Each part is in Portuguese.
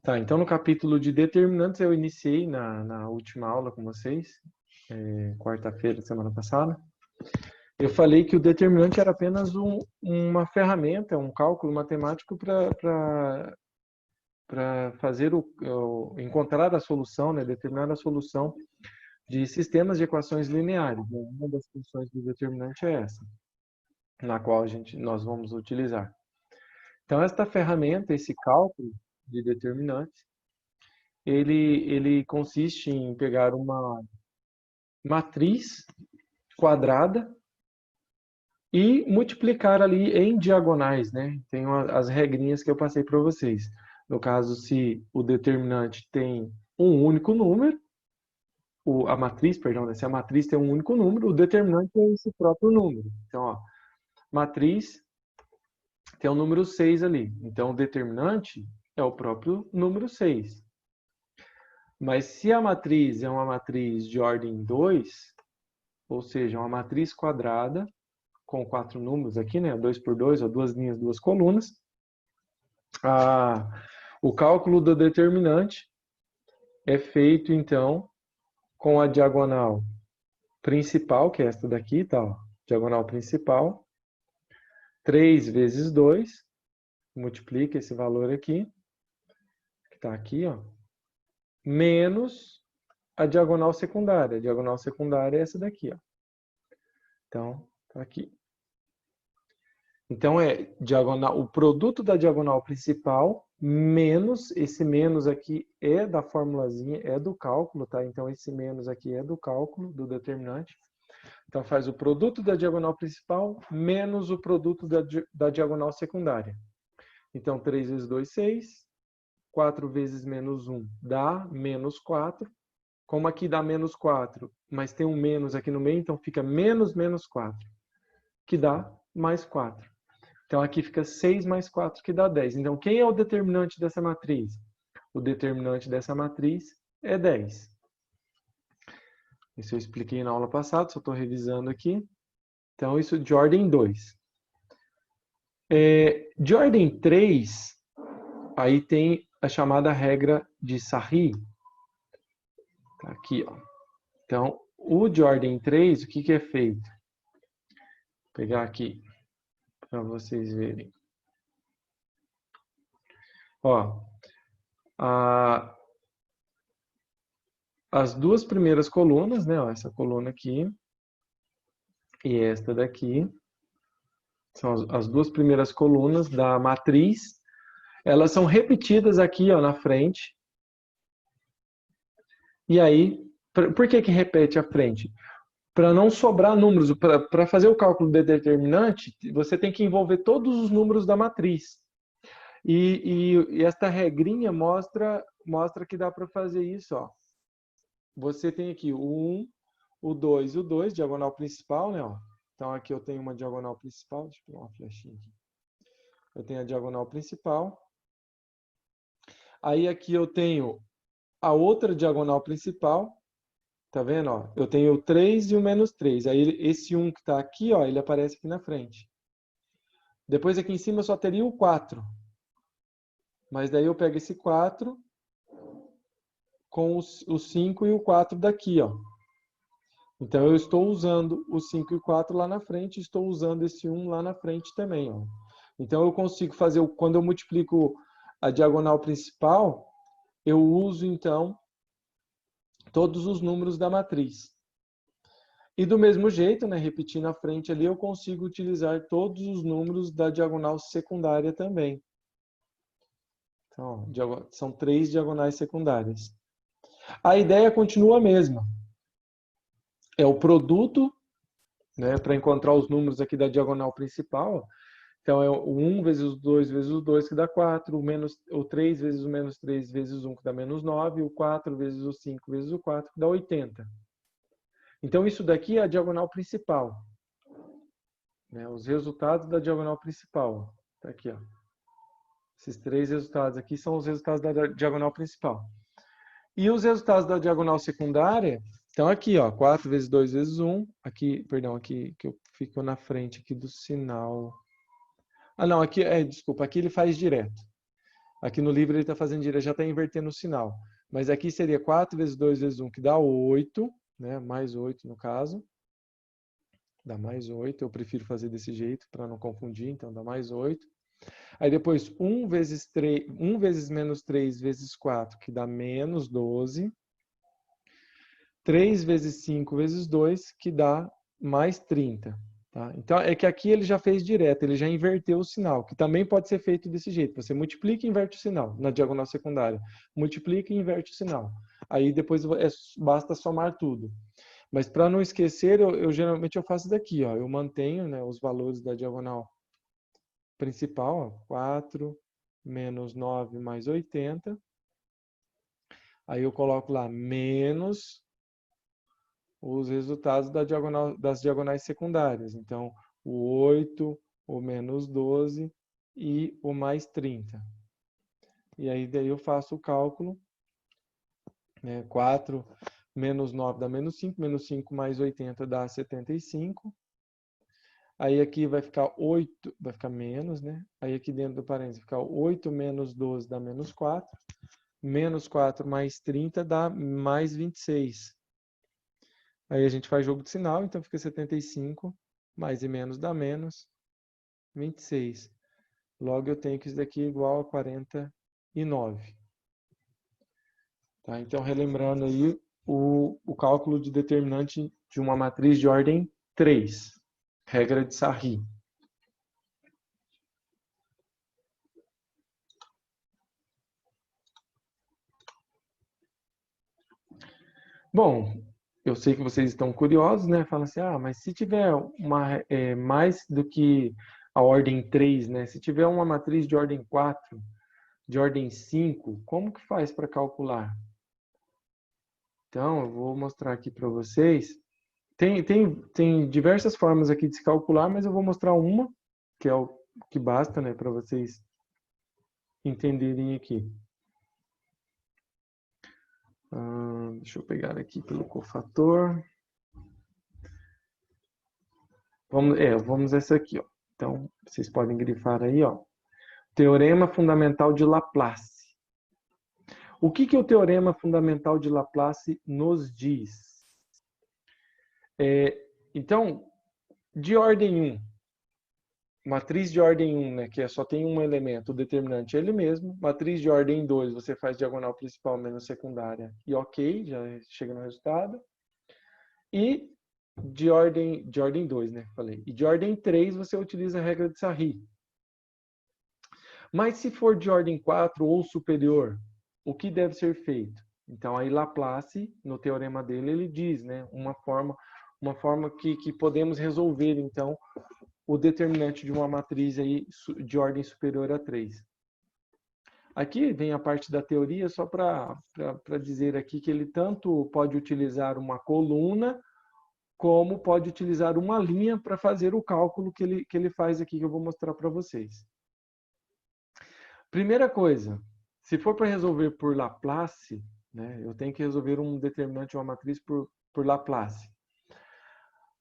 Tá, então no capítulo de determinantes eu iniciei na última aula com vocês, quarta-feira, semana passada. Eu falei que o determinante era apenas uma ferramenta, um cálculo matemático para fazer encontrar a solução, né, determinar a solução de sistemas de equações lineares. Uma das funções do determinante é essa, na qual nós vamos utilizar. Então, esta ferramenta, esse cálculo de determinantes, ele consiste em pegar uma matriz quadrada e multiplicar ali em diagonais, né? Tem as regrinhas que eu passei para vocês. No caso, se o determinante tem um único número, a matriz, perdão, né? Se a matriz tem um único número, o determinante é esse próprio número. Então, ó, matriz tem o número 6 ali. Então, o determinante é o próprio número 6. Mas se a matriz é uma matriz de ordem 2, ou seja, uma matriz quadrada, com 4 números aqui, né? 2 por 2, ou 2 linhas, 2 colunas, o cálculo do determinante é feito, então, com a diagonal principal, que é esta daqui, tá? Ó, diagonal principal, 3 vezes 2, multiplica esse valor aqui, que está aqui, ó, menos a diagonal secundária. A diagonal secundária é essa daqui, ó. Então, tá aqui. Então, o produto da diagonal principal menos, esse menos aqui é da formulazinha, é do cálculo, tá? Então, esse menos aqui é do cálculo, do determinante. Então, faz o produto da diagonal principal menos o produto da diagonal secundária. Então, 3 vezes 2, 6. 4 vezes menos 1 dá menos 4. Como aqui dá menos 4, mas tem um menos aqui no meio, então fica menos menos 4, que dá mais 4. Então, aqui fica 6 mais 4, que dá 10. Então, quem é o determinante dessa matriz? O determinante dessa matriz é 10. Isso eu expliquei na aula passada, só estou revisando aqui. Então, isso de ordem 2. De ordem 3, aí tem a chamada regra de Sarri. Tá aqui, ó. Então, o de ordem 3, o que é feito? Vou pegar aqui para vocês verem. Ó, as duas primeiras colunas, né? Ó, essa coluna aqui e esta daqui, são as duas primeiras colunas da matriz. Elas são repetidas aqui, ó, na frente. E aí, por que repete a frente? Para não sobrar números. Para fazer o cálculo de determinante, você tem que envolver todos os números da matriz. E esta regrinha mostra que dá para fazer isso, ó. Você tem aqui o 1, o 2 e o 2, diagonal principal, né? Ó. Então, aqui eu tenho uma diagonal principal. Deixa eu pegar uma flechinha aqui. Eu tenho a diagonal principal. Aí, aqui eu tenho a outra diagonal principal. Tá vendo? Ó? Eu tenho o 3 e o menos 3. Aí, esse 1 que está aqui, ó, ele aparece aqui na frente. Depois, aqui em cima, eu só teria o 4. Mas daí eu pego esse 4 com o 5 e o 4 daqui, ó. Então, eu estou usando o 5 e o 4 lá na frente, estou usando esse 1 lá na frente também, ó. Então, eu consigo fazer, quando eu multiplico a diagonal principal, eu uso, então, todos os números da matriz. E do mesmo jeito, né, repetindo a frente ali, eu consigo utilizar todos os números da diagonal secundária também. Então, ó, são 3 diagonais secundárias. A ideia continua a mesma. É o produto, né, para encontrar os números aqui da diagonal principal. Então, é o 1 vezes o 2 vezes o 2, que dá 4. O 3 vezes o menos 3 vezes 1, que dá menos 9. O 4 vezes o 5 vezes o 4, que dá 80. Então, isso daqui é a diagonal principal. Né, os resultados da diagonal principal. Tá aqui, ó. Esses 3 resultados aqui são os resultados da diagonal principal. E os resultados da diagonal secundária, então aqui, ó, 4 vezes 2 vezes 1, aqui, perdão, aqui que eu fico na frente aqui do sinal. Ah, não, aqui, desculpa, aqui ele faz direto. Aqui no livro ele está fazendo direto, já está invertendo o sinal. Mas aqui seria 4 vezes 2 vezes 1, que dá 8, né? Mais 8 no caso. Dá mais 8, eu prefiro fazer desse jeito para não confundir, então dá mais 8. Aí depois 1 vezes 3, 1 vezes menos 3 vezes 4, que dá menos 12. 3 vezes 5 vezes 2, que dá mais 30. Tá? Então, é que aqui ele já fez direto, ele já inverteu o sinal, que também pode ser feito desse jeito. Você multiplica e inverte o sinal na diagonal secundária. Multiplica e inverte o sinal. Aí depois basta somar tudo. Mas para não esquecer, geralmente eu faço daqui, ó. Eu mantenho, né, os valores da diagonal principal, ó, 4 menos 9 mais 80. Aí eu coloco lá menos os resultados das diagonais secundárias. Então, o 8, o menos 12 e o mais 30. E aí daí eu faço o cálculo, né? 4 menos 9 dá menos 5 mais 80 dá 75. Aí aqui vai ficar 8, vai ficar menos, né? Aí aqui dentro do parênteses vai ficar 8 menos 12 dá menos 4. Menos 4 mais 30 dá mais 26. Aí a gente faz jogo de sinal, então fica 75, mais e menos dá menos 26. Logo eu tenho que isso daqui é igual a 49. Tá? Então, relembrando aí o cálculo de determinante de uma matriz de ordem 3. Regra de Sarri. Bom, eu sei que vocês estão curiosos, né? Falam assim, mas se tiver mais do que a ordem 3, né? Se tiver uma matriz de ordem 4, de ordem 5, como que faz para calcular? Então, eu vou mostrar aqui para vocês. Tem diversas formas aqui de se calcular, mas eu vou mostrar uma, que é o que basta, né, para vocês entenderem aqui. Deixa eu pegar aqui pelo cofator. Vamos essa aqui, ó. Então, vocês podem grifar aí, ó. Teorema fundamental de Laplace. O que o teorema fundamental de Laplace nos diz? Então, de ordem 1, matriz de ordem 1, né, que só tem um elemento, o determinante é ele mesmo. Matriz de ordem 2, você faz diagonal principal menos secundária e ok, já chega no resultado. E de ordem 2, né, falei. E de ordem 3, você utiliza a regra de Sarri. Mas se for de ordem 4 ou superior, o que deve ser feito? Então, aí Laplace, no teorema dele, ele diz, né, uma forma que podemos resolver, então, o determinante de uma matriz aí de ordem superior a 3. Aqui vem a parte da teoria, só para dizer aqui que ele tanto pode utilizar uma coluna, como pode utilizar uma linha para fazer o cálculo que ele faz aqui, que eu vou mostrar para vocês. Primeira coisa, se for para resolver por Laplace, né, eu tenho que resolver um determinante de uma matriz por Laplace.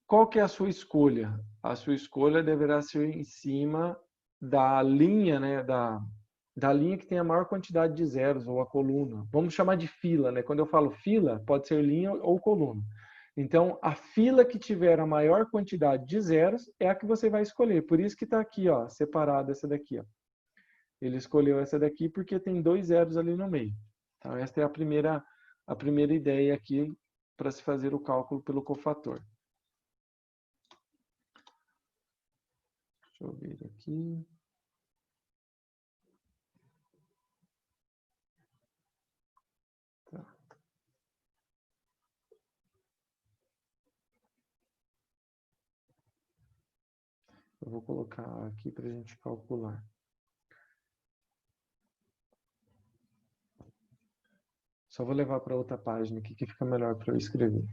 Qual que é a sua escolha? A sua escolha deverá ser em cima da linha, né, da linha que tem a maior quantidade de zeros, ou a coluna. Vamos chamar de fila, né? Quando eu falo fila, pode ser linha ou coluna. Então, a fila que tiver a maior quantidade de zeros é a que você vai escolher. Por isso que está aqui, ó, separada essa daqui. Ó. Ele escolheu essa daqui porque tem 2 zeros ali no meio. Então, essa é a primeira ideia aqui para se fazer o cálculo pelo cofator. Deixa eu ver aqui. Tá. Eu vou colocar aqui para a gente calcular. Só vou levar para outra página aqui que fica melhor para eu escrever.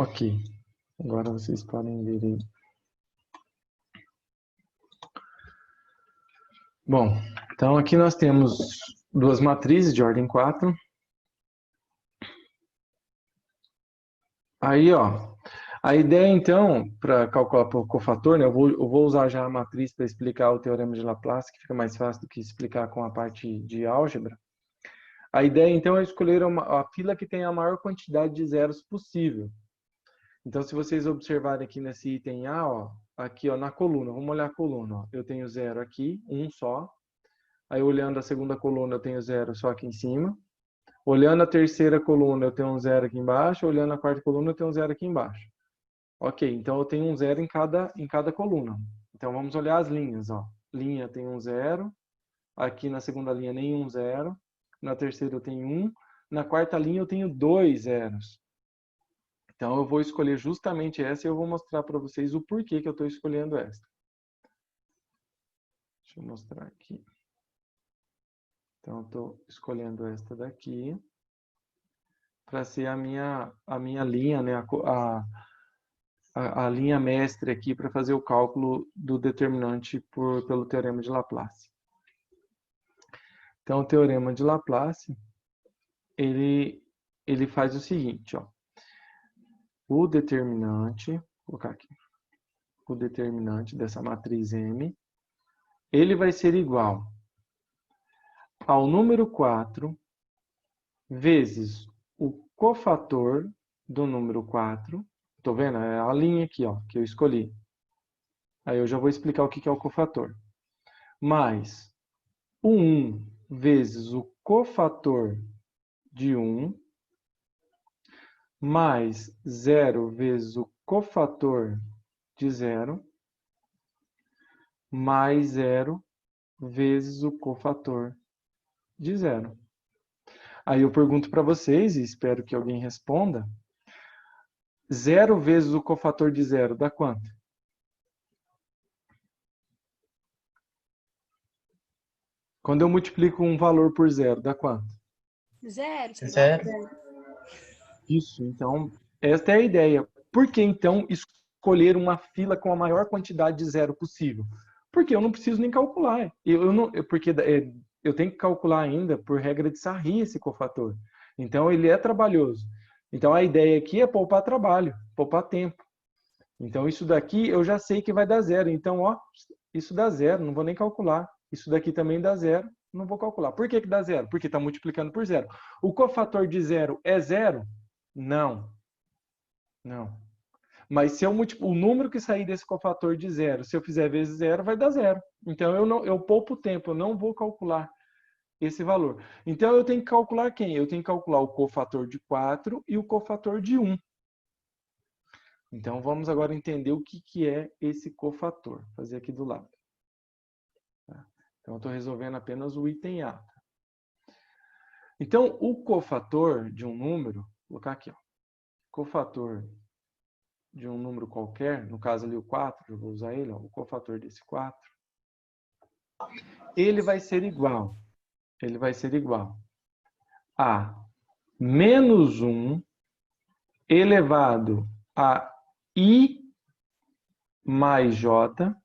Ok. Agora vocês podem ver aí. Bom, então aqui nós temos duas matrizes de ordem 4. Aí, ó, a ideia então, para calcular o cofator, né, eu vou usar já a matriz para explicar o teorema de Laplace, que fica mais fácil do que explicar com a parte de álgebra. A ideia então é escolher a fila que tem a maior quantidade de zeros possível. Então, se vocês observarem aqui nesse item A, ó, aqui ó, na coluna, vamos olhar a coluna. Ó, eu tenho zero aqui, um só. Aí, olhando a segunda coluna, eu tenho zero só aqui em cima. Olhando a terceira coluna, eu tenho um zero aqui embaixo. Olhando a quarta coluna, eu tenho um zero aqui embaixo. Ok, então eu tenho um zero em cada coluna. Então, vamos olhar as linhas. Ó. Linha tem um zero. Aqui na segunda linha, nenhum zero. Na terceira, eu tenho um. Na quarta linha, eu tenho dois zeros. Então, eu vou escolher justamente essa e eu vou mostrar para vocês o porquê que eu estou escolhendo essa. Deixa eu mostrar aqui. Então, eu estou escolhendo esta daqui para ser a minha linha, né? A linha mestre aqui para fazer o cálculo do determinante pelo teorema de Laplace. Então, o teorema de Laplace, ele faz o seguinte, ó. O determinante, vou colocar aqui, o determinante dessa matriz M, ele vai ser igual ao número 4 vezes o cofator do número 4. Estou vendo? É a linha aqui, ó, que eu escolhi. Aí eu já vou explicar o que é o cofator. Mais o 1 vezes o cofator de 1, mais 0 vezes o cofator de 0, mais 0 vezes o cofator de 0. Aí eu pergunto para vocês, e espero que alguém responda, 0 vezes o cofator de 0 dá quanto? Quando eu multiplico um valor por 0, dá quanto? Zero. Zero. Isso, então, esta é a ideia. Por que, então, escolher uma fila com a maior quantidade de zero possível? Porque eu não preciso nem calcular. Porque eu tenho que calcular ainda, por regra de Sarri, esse cofator. Então, ele é trabalhoso. Então, a ideia aqui é poupar trabalho, poupar tempo. Então, isso daqui eu já sei que vai dar zero. Então, ó, isso dá zero, não vou nem calcular. Isso daqui também dá zero, não vou calcular. Por que dá zero? Porque está multiplicando por zero. O cofator de zero é zero? Não. Não. Mas se o número que sair desse cofator de zero, se eu fizer vezes zero, vai dar zero. Então, eu poupo tempo, eu não vou calcular esse valor. Então, eu tenho que calcular quem? Eu tenho que calcular o cofator de 4 e o cofator de 1. Então, vamos agora entender o que é esse cofator. Vou fazer aqui do lado. Tá? Então, eu estou resolvendo apenas o item A. Então, o cofator de um número, vou colocar aqui, ó. Cofator de um número qualquer, no caso ali o 4, eu vou usar ele, ó, o cofator desse 4, ele vai ser igual a menos 1 elevado a I mais J,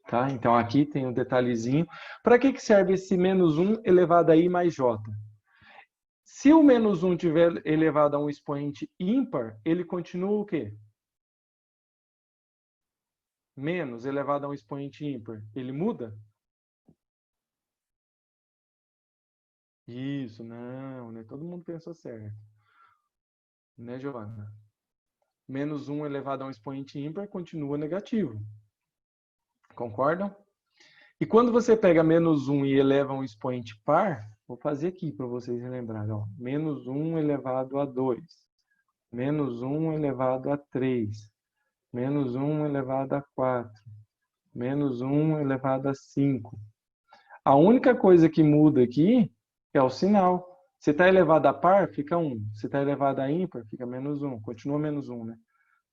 tá? Então aqui tem um detalhezinho. Para que serve esse menos 1 elevado a I mais J? Se o menos 1 tiver elevado a um expoente ímpar, ele continua o quê? Menos elevado a um expoente ímpar, ele muda? Isso, não, né? Todo mundo pensou certo. Né, Giovana? Menos 1 elevado a um expoente ímpar continua negativo. Concordam? E quando você pega menos 1 e eleva a um expoente par, vou fazer aqui para vocês lembrarem. Ó, menos 1 elevado a 2. Menos 1 elevado a 3. Menos 1 elevado a 4. Menos 1 elevado a 5. A única coisa que muda aqui é o sinal. Se está elevado a par, fica 1. Se está elevado a ímpar, fica menos 1. Continua menos 1, né?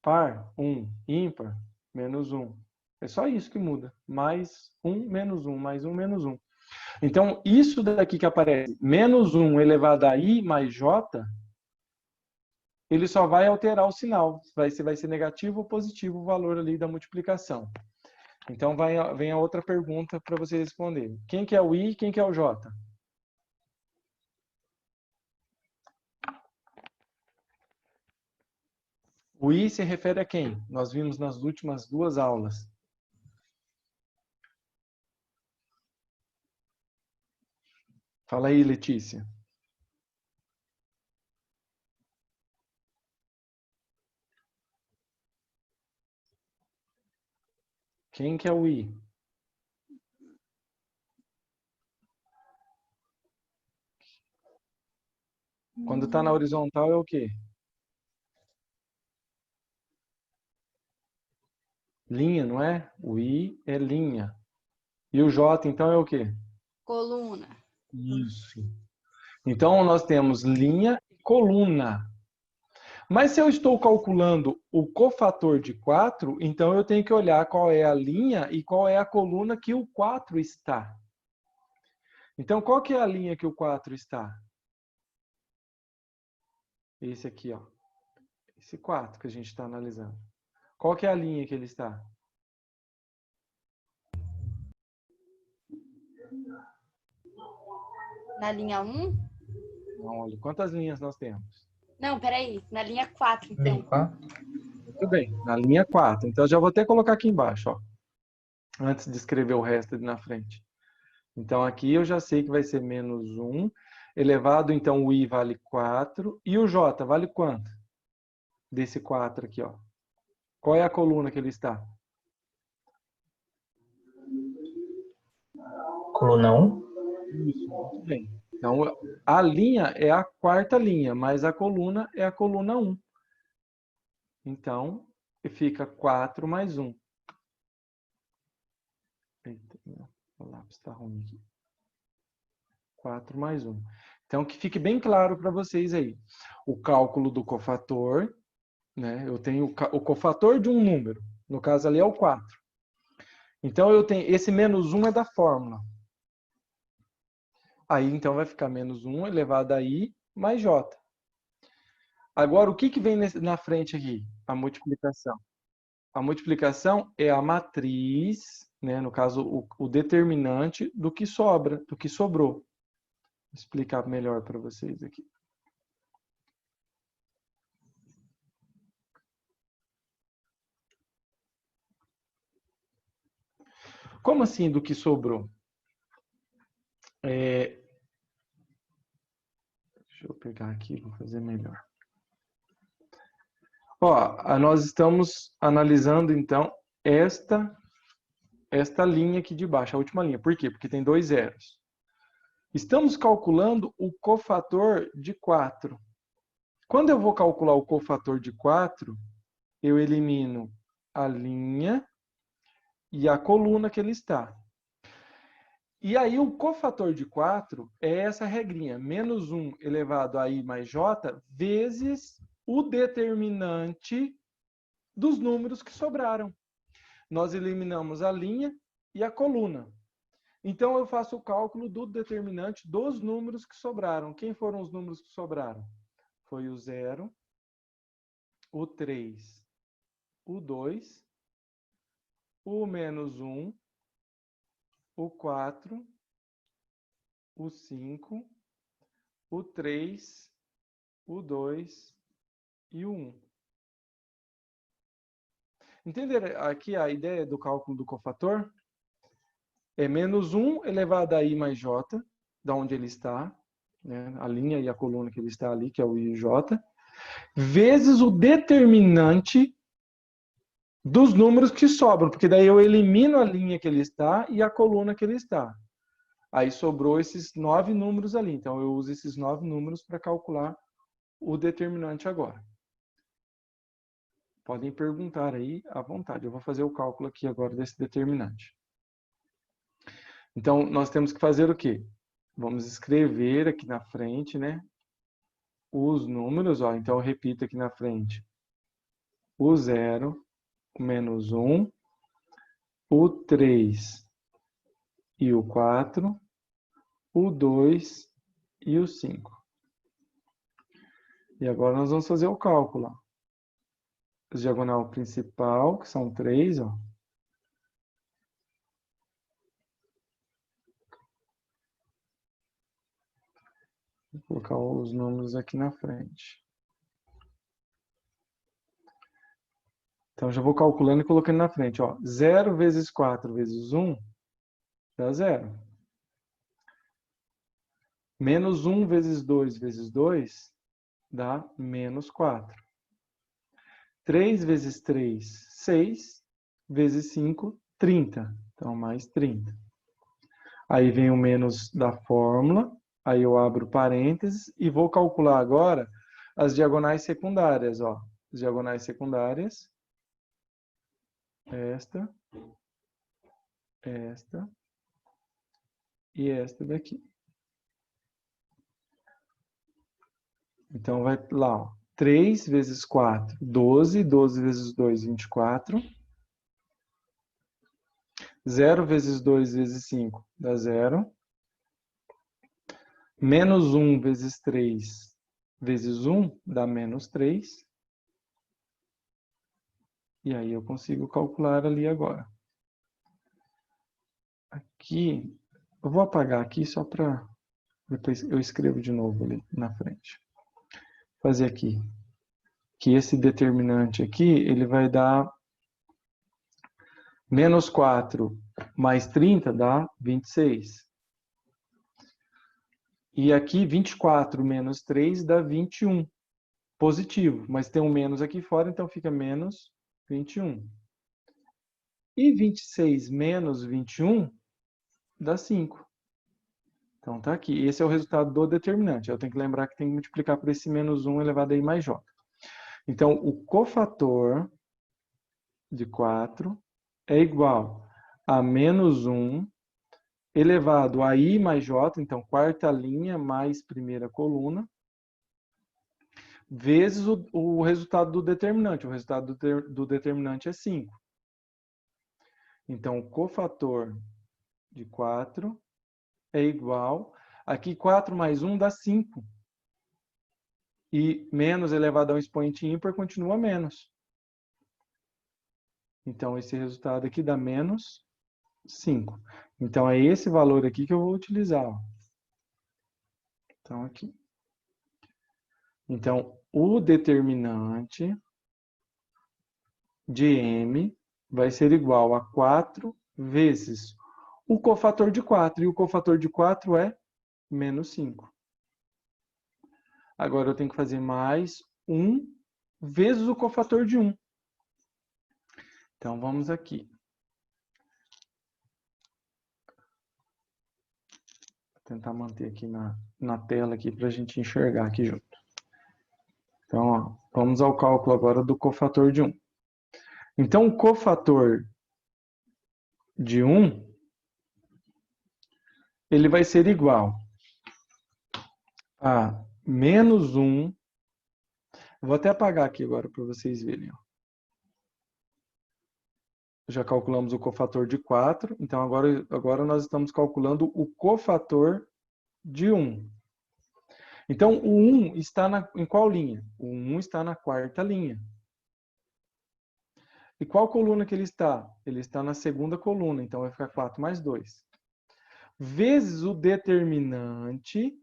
Par, 1. Ímpar, menos 1. É só isso que muda. Mais 1, menos 1. Mais 1, menos 1. Então, isso daqui que aparece, menos 1 elevado a I mais J, ele só vai alterar o sinal. Se vai ser negativo ou positivo o valor ali da multiplicação. Então, vem a outra pergunta para você responder. Quem que é o I e quem que é o J? O I se refere a quem? Nós vimos nas últimas 2 aulas. Fala aí, Letícia. Quem que é o I? Quando está na horizontal é o quê? Linha, não é? O I é linha. E o J, então, é o quê? Coluna. Isso. Então, nós temos linha e coluna. Mas se eu estou calculando o cofator de 4, então eu tenho que olhar qual é a linha e qual é a coluna que o 4 está. Então, qual que é a linha que o 4 está? Esse aqui, ó. Esse 4 que a gente está analisando. Qual que é a linha que ele está? Na linha 1? Não, olha, quantas linhas nós temos? Não, peraí. Na linha 4, então. 4. Muito bem, na linha 4. Então, eu já vou até colocar aqui embaixo, ó. Antes de escrever o resto ali na frente. Então, aqui eu já sei que vai ser menos 1 elevado, então o I vale 4. E o J vale quanto? Desse 4 aqui, ó. Qual é a coluna que ele está? Coluna 1. Isso, muito bem. Então, a linha é a quarta linha, mas a coluna é a coluna 1. Então, fica 4 mais 1. Eita, o lápis está ruim aqui. 4 mais 1. Então, que fique bem claro para vocês aí. O cálculo do cofator, né? Eu tenho o cofator de um número. No caso ali é o 4. Então, eu tenho esse menos 1 é da fórmula. Aí, então, vai ficar menos 1 elevado a I mais J. Agora, o que vem na frente aqui? A multiplicação. A multiplicação é a matriz, né? No caso, o determinante do que sobra, do que sobrou. Vou explicar melhor para vocês aqui. Como assim do que sobrou? Deixa eu pegar aqui, vou fazer melhor. Ó, nós estamos analisando, então, esta linha aqui de baixo, a última linha. Por quê? Porque tem 2 zeros. Estamos calculando o cofator de 4. Quando eu vou calcular o cofator de 4, eu elimino a linha e a coluna que ele está. E aí o cofator de 4 é essa regrinha, menos 1 elevado a I mais J, vezes o determinante dos números que sobraram. Nós eliminamos a linha e a coluna. Então, eu faço o cálculo do determinante dos números que sobraram. Quem foram os números que sobraram? Foi o 0, o 3, o 2, o menos 1, o 4, o 5, o 3, o 2 e o 1. Entenderam aqui a ideia do cálculo do cofator? É menos 1 elevado a I mais J, da onde ele está, né? A linha e a coluna que ele está ali, que é o I e J, vezes o determinante dos números que sobram, porque daí eu elimino a linha que ele está e a coluna que ele está. Aí sobrou esses 9 números ali, então eu uso esses 9 números para calcular o determinante agora. Podem perguntar aí à vontade, eu vou fazer o cálculo aqui agora desse determinante. Então, nós temos que fazer o quê? Vamos escrever aqui na frente, né? Os números, ó. Então, eu repito aqui na frente. O 0, o menos 1, o 3 e o 4, o 2 e o 5. E agora nós vamos fazer o cálculo. Ó. Diagonal principal, que são 3, ó. Vou colocar os números aqui na frente. Então, já vou calculando e colocando na frente. Ó. 0 vezes 4 vezes 1 dá 0. Menos 1 vezes 2 vezes 2 dá menos 4. 3 vezes 3, 6. Vezes 5, 30. Então, mais 30. Aí vem o menos da fórmula. Aí eu abro parênteses e vou calcular agora as diagonais secundárias. Ó. As diagonais secundárias. Esta. Esta. E esta daqui. Então, vai lá, ó. 3 vezes 4, 12. 12 vezes 2, 24. 0 vezes 2 vezes 5 dá 0. Menos 1 vezes 3 vezes 1 dá menos 3. E aí eu consigo calcular ali agora. Aqui, eu vou apagar aqui só para... Depois eu escrevo de novo ali na frente. Fazer aqui. Que esse determinante aqui, ele vai dar... Menos 4 mais 30 dá 26. E aqui, 24 menos 3 dá 21. Positivo, mas tem um menos aqui fora, então fica menos 21. E 26 menos 21 dá 5. Então tá aqui. Esse é o resultado do determinante. Eu tenho que lembrar que tem que multiplicar por esse menos 1 elevado a i mais j. Então, o cofator de 4 é igual a menos 1 elevado a i mais j, então quarta linha mais primeira coluna, vezes o resultado do determinante. O resultado do determinante é 5. Então, o cofator de 4 é igual... Aqui, 4 mais 1 dá 5. E menos elevado a um expoente ímpar continua menos. Então, esse resultado aqui dá menos 5. Então, é esse valor aqui que eu vou utilizar. Ó. Então, aqui. Então, o determinante de M vai ser igual a 4 vezes o cofator de 4. E o cofator de 4 é menos 5. Agora, eu tenho que fazer mais 1 vezes o cofator de 1. Então, vamos aqui. Vou tentar manter aqui na tela aqui para a gente enxergar aqui junto. Então, ó, vamos ao cálculo agora do cofator de 1. Então, o cofator de 1, ele vai ser igual a menos 1. Eu vou até apagar aqui agora para vocês verem. Ó. Já calculamos o cofator de 4, então agora nós estamos calculando o cofator de 1. Então, o 1 está em qual linha? O 1 está na quarta linha. E qual coluna que ele está? Ele está na segunda coluna, então vai ficar 4 mais 2. Vezes o determinante,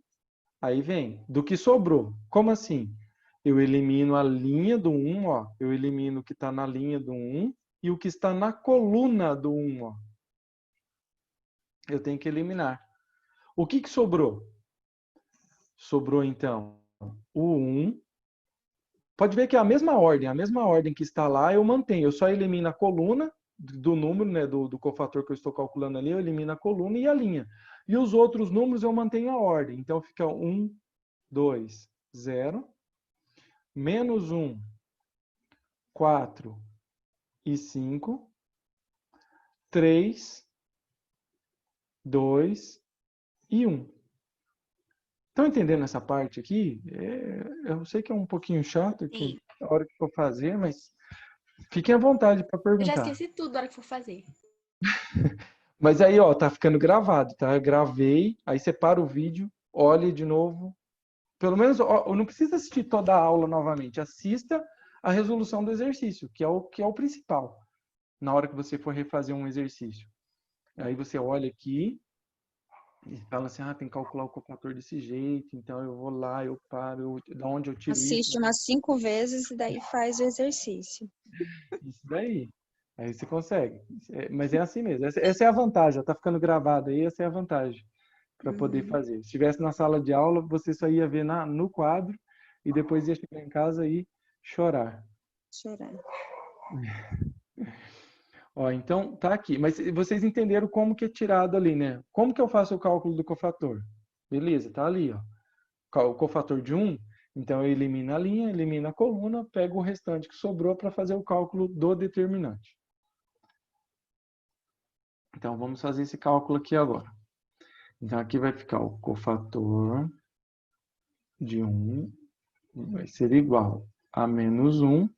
aí vem, do que sobrou. Como assim? Eu elimino a linha do 1, ó. Eu elimino o que está na linha do 1 e o que está na coluna do 1, ó. Eu tenho que eliminar. O que sobrou? Sobrou, então, o 1. Pode ver que é a mesma ordem que está lá, eu mantenho. Eu só elimino a coluna do número, né, do cofator que eu estou calculando ali, eu elimino a coluna e a linha. E os outros números eu mantenho a ordem. Então, fica 1, 2, 0. Menos 1, 4 e 5. 3, 2 e 1. Estão entendendo essa parte aqui? Eu sei que é um pouquinho chato aqui, a hora que for fazer, mas fiquem à vontade para perguntar. Eu já esqueci tudo na hora que for fazer. Mas aí, ó, tá ficando gravado, tá? Eu gravei, aí você para o vídeo, olha de novo, pelo menos, ó, não precisa assistir toda a aula novamente. Assista a resolução do exercício, que é o principal, na hora que você for refazer um exercício. Aí você olha aqui e fala assim, tem que calcular o cofator desse jeito, então eu vou lá, eu paro, da onde eu tiro isso? Assiste umas 5 vezes e daí faz o exercício. Isso daí. Aí você consegue. Mas é assim mesmo. Essa é a vantagem. Já tá ficando gravado aí, essa é a vantagem para poder fazer. Se estivesse na sala de aula, você só ia ver no quadro e depois ia chegar em casa e chorar. Chorar. Ó, então, tá aqui. Mas vocês entenderam como que é tirado ali, né? Como que eu faço o cálculo do cofator? Beleza, tá ali, ó. O cofator de 1, então eu elimino a linha, elimino a coluna, pego o restante que sobrou para fazer o cálculo do determinante. Então, vamos fazer esse cálculo aqui agora. Então, aqui vai ficar o cofator de 1 vai ser igual a menos 1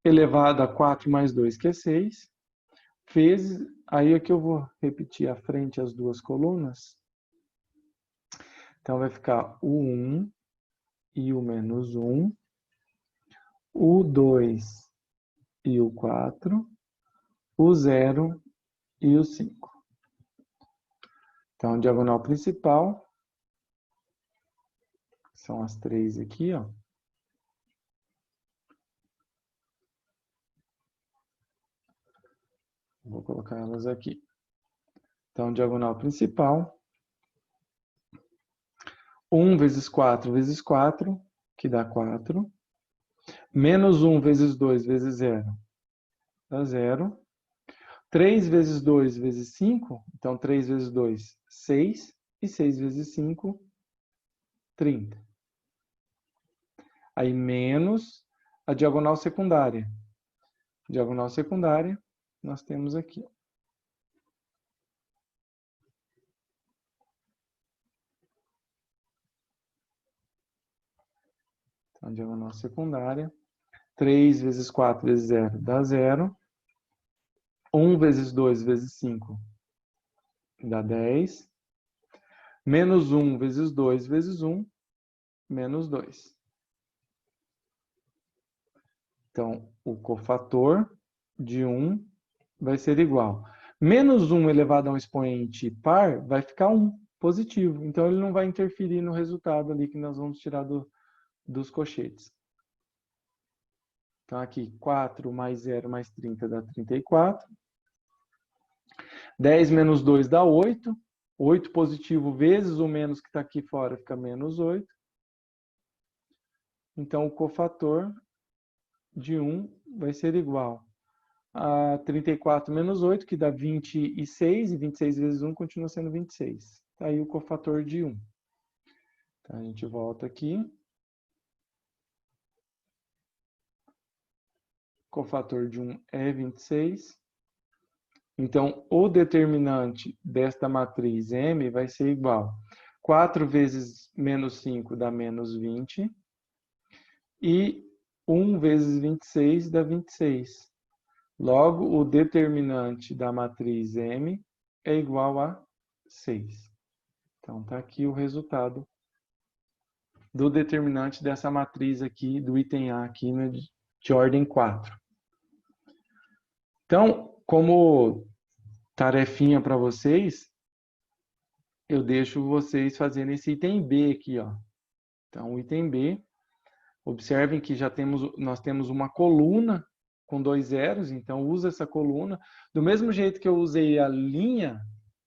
elevado a 4 mais 2, que é 6, vezes, aí aqui eu vou repetir à frente as duas colunas. Então, vai ficar o 1 e o menos 1, o 2 e o 4, o 0 e o 5. Então, diagonal principal, são as 3 aqui, ó. Vou colocar elas aqui. Então, diagonal principal, 1 vezes 4 vezes 4, que dá 4. Menos 1 vezes 2 vezes 0, dá 0. 3 vezes 2 vezes 5, então 3 vezes 2, 6. E 6 vezes 5, 30. Aí menos a diagonal secundária. Diagonal secundária, nós temos aqui. Então, diagonal secundária. 3 vezes 4 vezes 0 dá 0. 1 vezes 2 vezes 5 dá 10. Menos 1 vezes 2 vezes 1, menos 2. Então, o cofator de 1 vai ser igual. Menos 1 elevado a um expoente par vai ficar 1, positivo. Então, ele não vai interferir no resultado ali que nós vamos tirar dos cochetes. Então, aqui, 4 mais 0 mais 30 dá 34. 10 menos 2 dá 8. 8 positivo vezes o menos que está aqui fora fica menos 8. Então, o cofator de 1 vai ser igual a 34 menos 8, que dá 26. E 26 vezes 1 continua sendo 26. Está aí o cofator de 1. Então, a gente volta aqui. Cofator de 1 é 26. Então, o determinante desta matriz M vai ser igual. 4 vezes menos 5 dá menos 20. E 1 vezes 26 dá 26. Logo, o determinante da matriz M é igual a 6. Então, está aqui o resultado do determinante dessa matriz aqui, do item A, aqui de ordem 4. Então, como tarefinha para vocês, eu deixo vocês fazendo esse item B aqui, ó. Então, o item B, observem que nós temos uma coluna com 2 zeros, então usa essa coluna. Do mesmo jeito que eu usei a linha,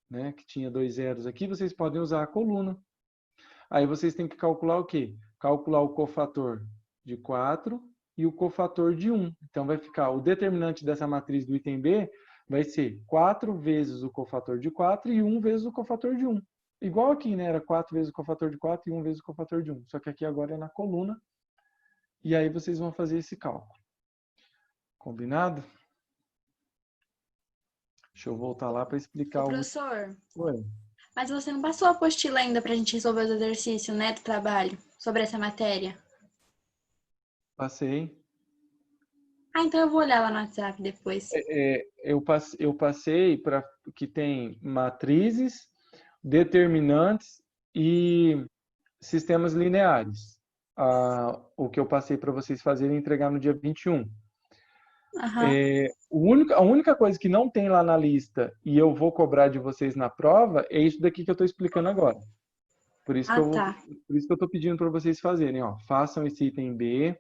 né, que tinha 2 zeros aqui, vocês podem usar a coluna. Aí vocês têm que calcular o quê? Calcular o cofator de 4 e o cofator de 1. Então, vai ficar o determinante dessa matriz do item B vai ser 4 vezes o cofator de 4 e 1 vezes o cofator de 1. Igual aqui, né? Era 4 vezes o cofator de 4 e 1 vezes o cofator de 1. Só que aqui agora é na coluna. E aí vocês vão fazer esse cálculo. Combinado? Deixa eu voltar lá para explicar Ô, professor, Oi. mas você não passou a apostila ainda pra gente resolver os exercícios, né, do trabalho, sobre essa matéria? Passei. Então eu vou olhar lá no WhatsApp depois. Eu passei para que tem matrizes, determinantes e sistemas lineares. O que eu passei para vocês fazerem e entregar no dia 21. Aham. A única coisa que não tem lá na lista e eu vou cobrar de vocês na prova é isso daqui que eu estou explicando agora. Por isso que Ah, tá. por isso que eu estou pedindo para vocês fazerem. Ó, façam esse item B.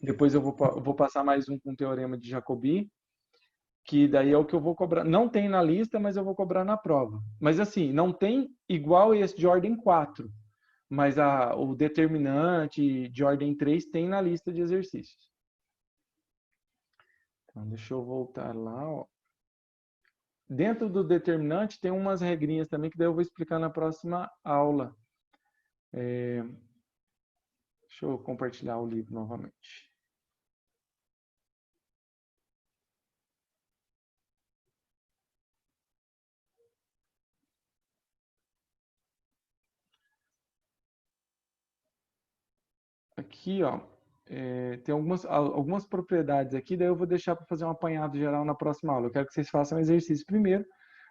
Depois eu vou passar mais um com o teorema de Jacobi, que daí é o que eu vou cobrar. Não tem na lista, mas eu vou cobrar na prova. Mas assim, não tem igual esse de ordem 4. Mas o determinante de ordem 3 tem na lista de exercícios. Então, deixa eu voltar lá. Ó. Dentro do determinante tem umas regrinhas também que daí eu vou explicar na próxima aula. Deixa eu compartilhar o livro novamente. Aqui, ó, tem algumas propriedades aqui, daí eu vou deixar para fazer um apanhado geral na próxima aula. Eu quero que vocês façam o exercício primeiro,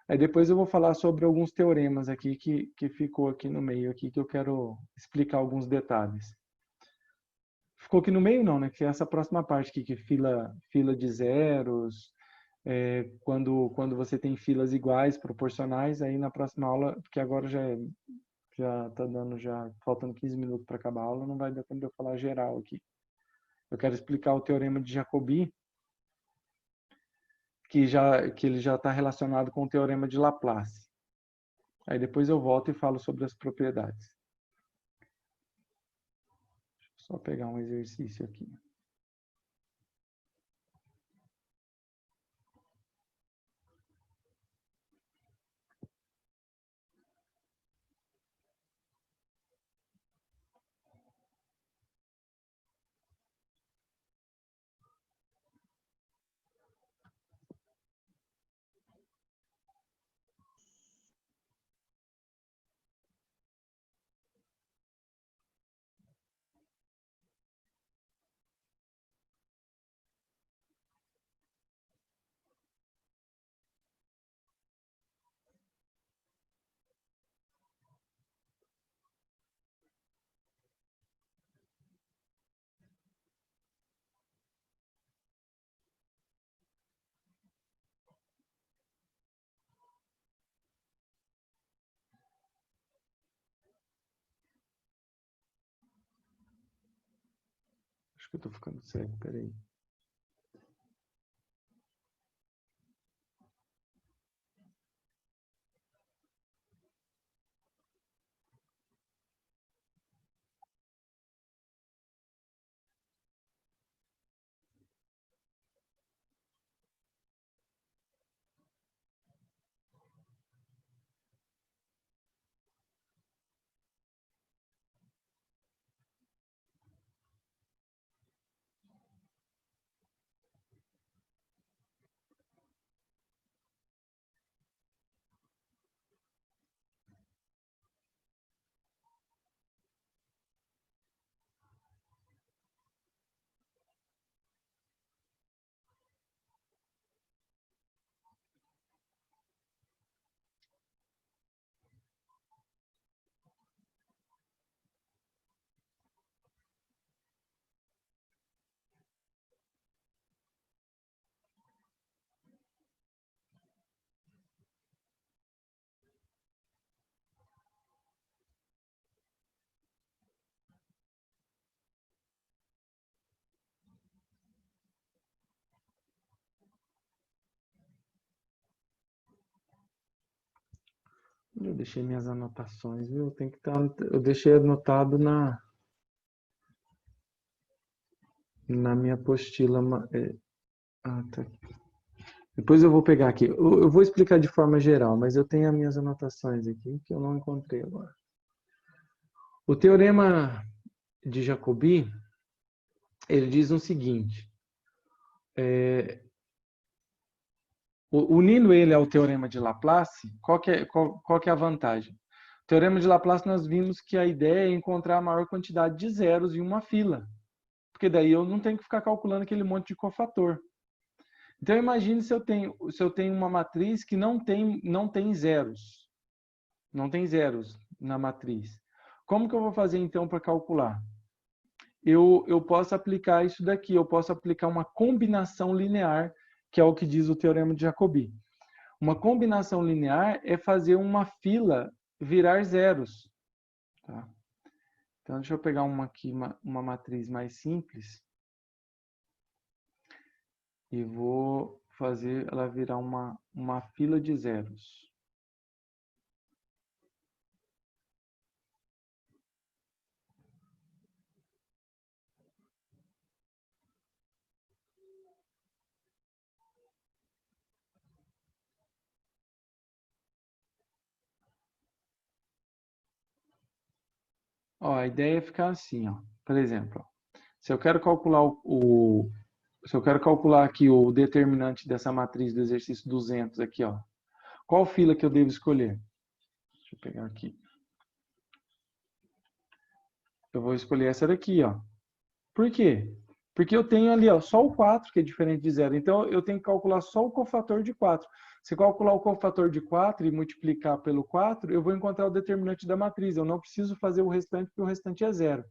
aí depois eu vou falar sobre alguns teoremas aqui que ficou aqui no meio, aqui, que eu quero explicar alguns detalhes. Ficou aqui no meio não, né? Que é essa próxima parte aqui, que fila de zeros, quando você tem filas iguais, proporcionais, aí na próxima aula, porque agora já tá dando, faltando 15 minutos para acabar a aula, não vai dar tempo de eu falar geral aqui. Eu quero explicar o teorema de Jacobi, que ele já está relacionado com o teorema de Laplace. Aí depois eu volto e falo sobre as propriedades. Deixa eu só pegar um exercício aqui. Acho que eu estou ficando cego, peraí. Eu deixei minhas anotações, viu? Tem que estar. Eu deixei anotado na minha apostila. Tá aqui. Depois eu vou pegar aqui. Eu vou explicar de forma geral, mas eu tenho as minhas anotações aqui que eu não encontrei agora. O teorema de Jacobi, ele diz o seguinte. Unindo ele ao teorema de Laplace, qual que é a vantagem? O teorema de Laplace nós vimos que a ideia é encontrar a maior quantidade de zeros em uma fila. Porque daí eu não tenho que ficar calculando aquele monte de cofator. Então imagine se eu tenho uma matriz que não tem zeros. Não tem zeros na matriz. Como que eu vou fazer, então, para calcular? Eu posso aplicar isso daqui, eu posso aplicar uma combinação linear, que é o que diz o Teorema de Jacobi. Uma combinação linear é fazer uma fila virar zeros. Tá? Então, deixa eu pegar uma matriz mais simples. E vou fazer ela virar uma fila de zeros. Ó, a ideia é ficar assim, ó. Por exemplo, ó, se eu quero calcular se eu quero calcular aqui o determinante dessa matriz do exercício 200 aqui, ó. Qual fila que eu devo escolher? Deixa eu pegar aqui. Eu vou escolher essa daqui, ó. Por quê? Porque eu tenho ali, ó, só o 4 que é diferente de zero. Então eu tenho que calcular só o cofator de 4. Se eu calcular o cofator de 4 e multiplicar pelo 4, eu vou encontrar o determinante da matriz. Eu não preciso fazer o restante, porque o restante é zero.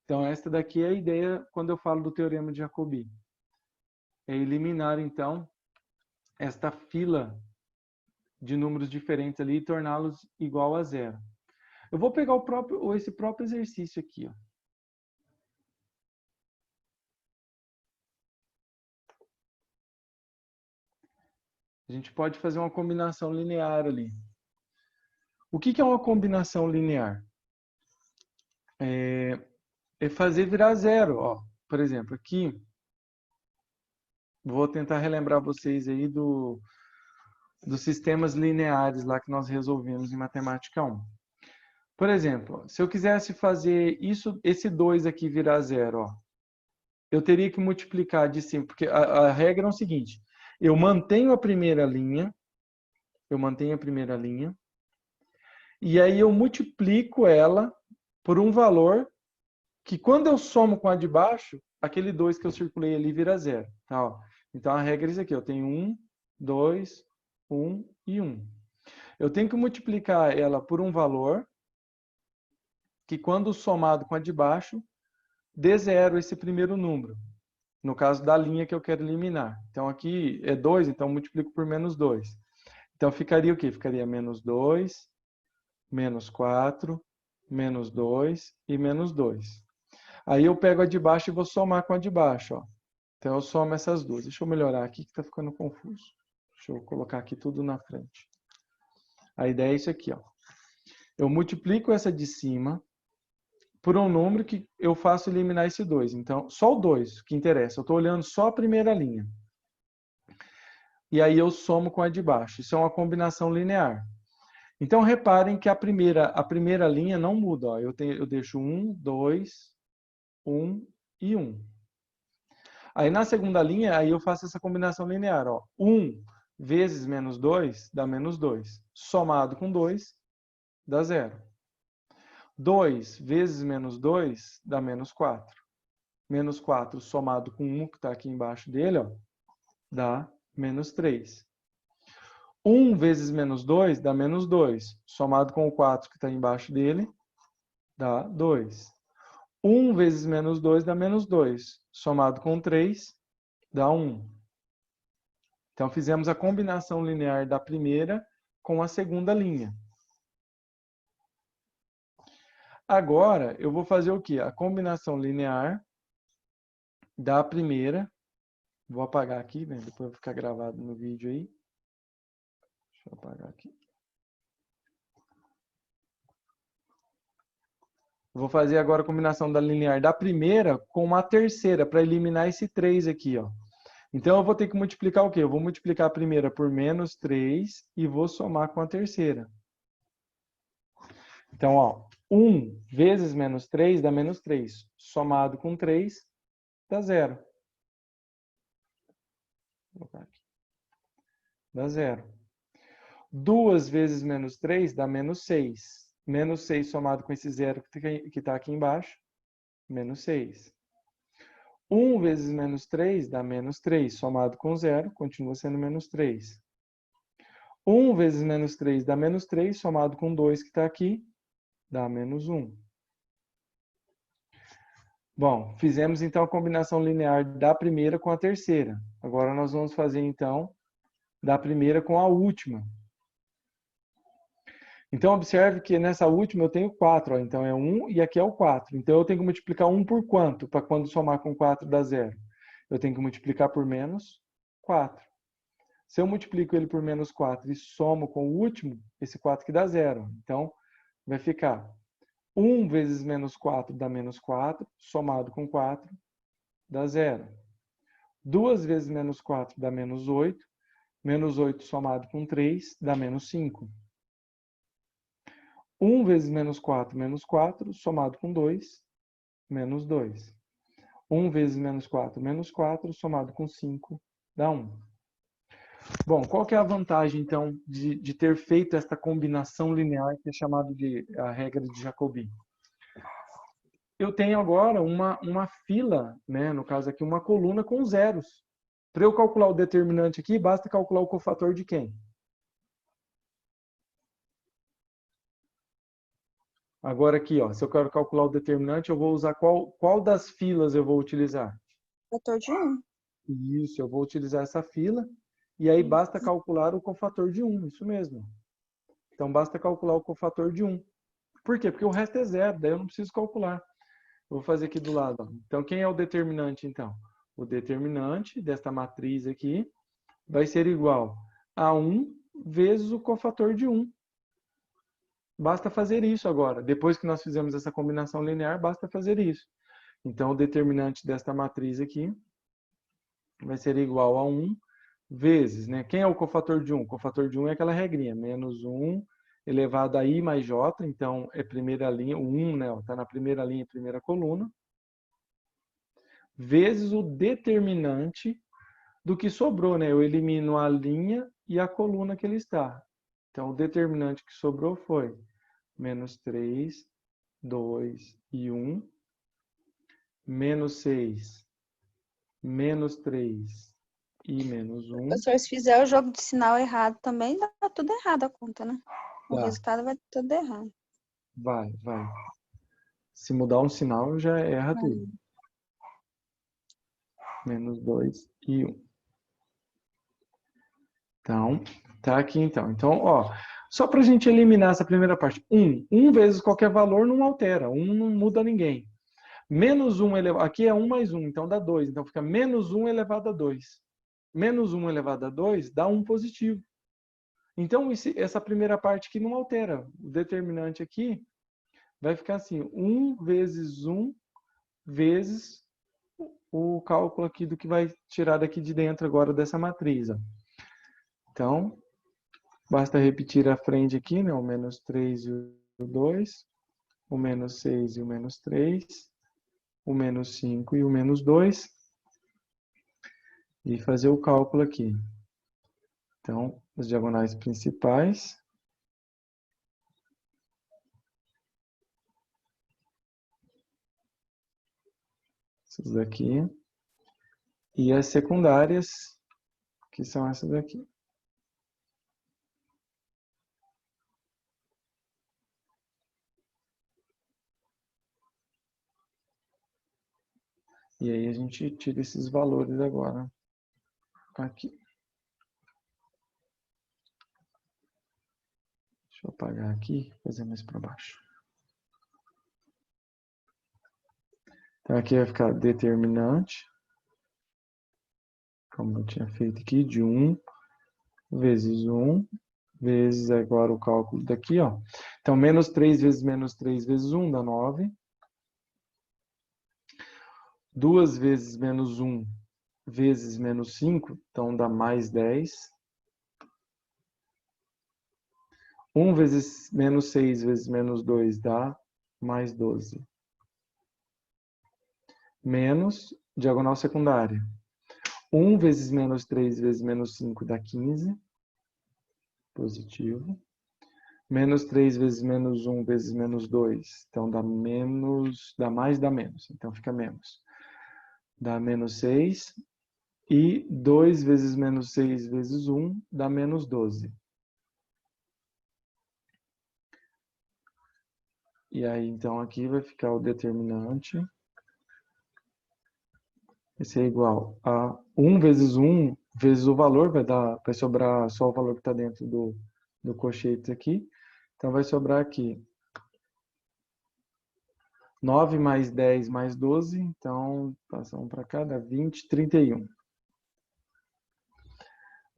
Então, esta daqui é a ideia quando eu falo do Teorema de Jacobi. É eliminar, então, esta fila de números diferentes ali e torná-los igual a zero. Eu vou pegar esse próprio exercício aqui. Ó. A gente pode fazer uma combinação linear ali. O que é uma combinação linear? É fazer virar zero. Ó. Por exemplo, aqui, vou tentar relembrar vocês aí dos sistemas lineares lá que nós resolvemos em Matemática 1. Por exemplo, se eu quisesse fazer esse 2 aqui virar zero, ó, eu teria que multiplicar de cima, porque a regra é o seguinte, eu mantenho a primeira linha, e aí eu multiplico ela por um valor que quando eu somo com a de baixo, aquele 2 que eu circulei ali vira zero. Tá, ó. Então a regra é isso aqui, eu tenho 1, 2, 1 e 1. Eu tenho que multiplicar ela por um valor que quando somado com a de baixo, dê zero esse primeiro número. No caso da linha que eu quero eliminar. Então aqui é 2, então eu multiplico por menos 2. Então ficaria o quê? Ficaria menos 2, menos 4, menos 2 e menos 2. Aí eu pego a de baixo e vou somar com a de baixo. Ó. Então eu somo essas duas. Deixa eu melhorar aqui que está ficando confuso. Deixa eu colocar aqui tudo na frente. A ideia é isso aqui. Ó. Eu multiplico essa de cima por um número que eu faço eliminar esse 2. Então, só o 2 que interessa. Eu estou olhando só a primeira linha. E aí eu somo com a de baixo. Isso é uma combinação linear. Então, reparem que a primeira linha não muda. Ó. Eu deixo 1, 2, 1 e 1. Aí, na segunda linha, aí eu faço essa combinação linear. Ó. 1 vezes menos 2 dá menos 2. Somado com 2 dá 0. 2 vezes menos 2 dá menos 4. Menos 4 somado com 1, que está aqui embaixo dele, ó, dá menos 3. 1 vezes menos 2 dá menos 2. Somado com o 4 que está embaixo dele, dá 2. 1 vezes menos 2 dá menos 2. Somado com 3, dá 1. Então, fizemos a combinação linear da primeira com a segunda linha. Agora, eu vou fazer o quê? A combinação linear da primeira. Vou apagar aqui, né? Depois vai ficar gravado no vídeo aí. Deixa eu apagar aqui. Vou fazer agora a combinação da linear da primeira com a terceira, para eliminar esse 3 aqui, ó. Então, eu vou ter que multiplicar o quê? Eu vou multiplicar a primeira por menos 3 e vou somar com a terceira. Então, ó, 1 vezes menos 3 dá menos 3. Somado com 3 dá 0. Vou colocar aqui. Dá 0. 2 vezes menos 3 dá menos 6. Menos 6 somado com esse 0 que está aqui embaixo, menos 6. 1 vezes menos 3 dá menos 3. Somado com 0, continua sendo menos 3. 1 vezes menos 3 dá menos 3. Somado com 2 que está aqui, dá menos 1. Bom, fizemos então a combinação linear da primeira com a terceira. Agora nós vamos fazer então da primeira com a última. Então observe que nessa última eu tenho 4, ó, então é 1 e aqui é o 4. Então eu tenho que multiplicar 1 por quanto? Para quando somar com 4 dá 0. Eu tenho que multiplicar por menos 4. Se eu multiplico ele por menos 4 e somo com o último, esse 4 que dá 0. Então vai ficar 1 vezes menos 4 dá menos 4, somado com 4 dá 0. 2 vezes menos 4 dá menos 8, menos 8 somado com 3 dá menos 5. 1 vezes menos 4, somado com 2, menos 2. 1 vezes menos 4, somado com 5, dá 1. Bom, qual que é a vantagem, então, de ter feito esta combinação linear, que é chamada de a regra de Jacobi? Eu tenho agora uma fila, né, no caso aqui, uma coluna com zeros. Para eu calcular o determinante aqui, basta calcular o cofator de quem? Agora aqui, ó, se eu quero calcular o determinante, eu vou usar qual das filas eu vou utilizar? Fator de 1. Isso, eu vou utilizar essa fila. E aí basta calcular o cofator de 1, isso mesmo. Então basta calcular o cofator de 1. Por quê? Porque o resto é zero, daí eu não preciso calcular. Eu vou fazer aqui do lado. Ó. Então quem é o determinante, então? O determinante desta matriz aqui vai ser igual a 1 vezes o cofator de 1. Basta fazer isso agora. Depois que nós fizemos essa combinação linear, basta fazer isso. Então, o determinante desta matriz aqui vai ser igual a 1 vezes, né? Quem é o cofator de 1? O cofator de 1 é aquela regrinha, menos 1 elevado a i mais j, então é primeira linha, o 1, né? Está na primeira linha, primeira coluna, vezes o determinante do que sobrou, né? Eu elimino a linha e a coluna que ele está. Então, o determinante que sobrou foi menos 3, 2 e 1, menos 6, menos 3 e menos 1. Professor, se fizer o jogo de sinal errado também, dá tudo errado a conta, né? O Tá. resultado vai tudo errado. Vai. Se mudar um sinal, já erra tudo. Menos 2 e 1. Então, tá aqui então. Então, ó, só para a gente eliminar essa primeira parte. 1 vezes qualquer valor não altera. 1 não muda ninguém. Menos 1 elevado... Aqui é 1 mais 1, então dá 2. Então fica menos 1 elevado a 2. Menos 1 elevado a 2 dá 1 positivo. Então, essa primeira parte aqui não altera. O determinante aqui vai ficar assim, 1 vezes 1 vezes o cálculo aqui do que vai tirar daqui de dentro agora dessa matriz. Ó. Então, basta repetir a frente aqui, né? O menos 3 e o 2, o menos 6 e o menos 3, o menos 5 e o menos 2, e fazer o cálculo aqui. Então, as diagonais principais. Essas daqui. E as secundárias, que são essas daqui. E aí a gente tira esses valores agora. Aqui. Deixa eu apagar aqui, fazer mais para baixo. Então aqui vai ficar determinante, como eu tinha feito aqui, de 1 vezes 1, vezes agora o cálculo daqui, ó. Então, menos 3 vezes 1 dá 9. 2 vezes menos 1 vezes menos 5, então dá mais 10. 1 vezes menos 6 vezes menos 2 dá mais 12. Menos, diagonal secundária. 1 vezes menos 3 vezes menos 5 dá 15. Positivo. Menos 3 vezes menos 1 vezes menos 2. Então, dá menos, dá mais, dá menos. Então, fica menos. Dá menos 6. E 2 vezes menos 6 vezes 1 dá menos 12. E aí, então, aqui vai ficar o determinante vai ser igual a 1 vezes 1 vezes o valor, vai sobrar só o valor que está dentro do colchete aqui. Então, vai sobrar aqui 9 mais 10 mais 12, então, passa 1 para cá, dá 20, 31.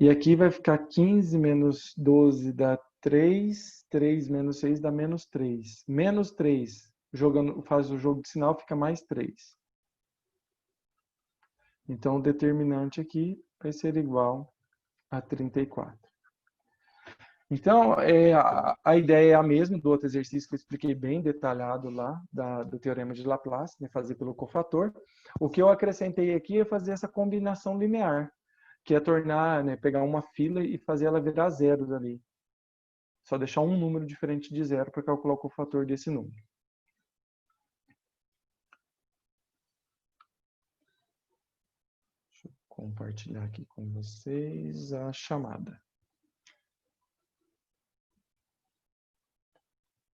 E aqui vai ficar 15 menos 12 dá 3, 3 menos 6 dá menos 3. Menos 3, faz o jogo de sinal, fica mais 3. Então, o determinante aqui vai ser igual a 34. Então, a ideia é a mesma do outro exercício que eu expliquei bem detalhado lá, do Teorema de Laplace, né, fazer pelo cofator. O que eu acrescentei aqui é fazer essa combinação linear, que é tornar, né, pegar uma fila e fazer ela virar zeros ali. Só deixar um número diferente de zero para calcular o cofator desse número. Deixa eu compartilhar aqui com vocês a chamada.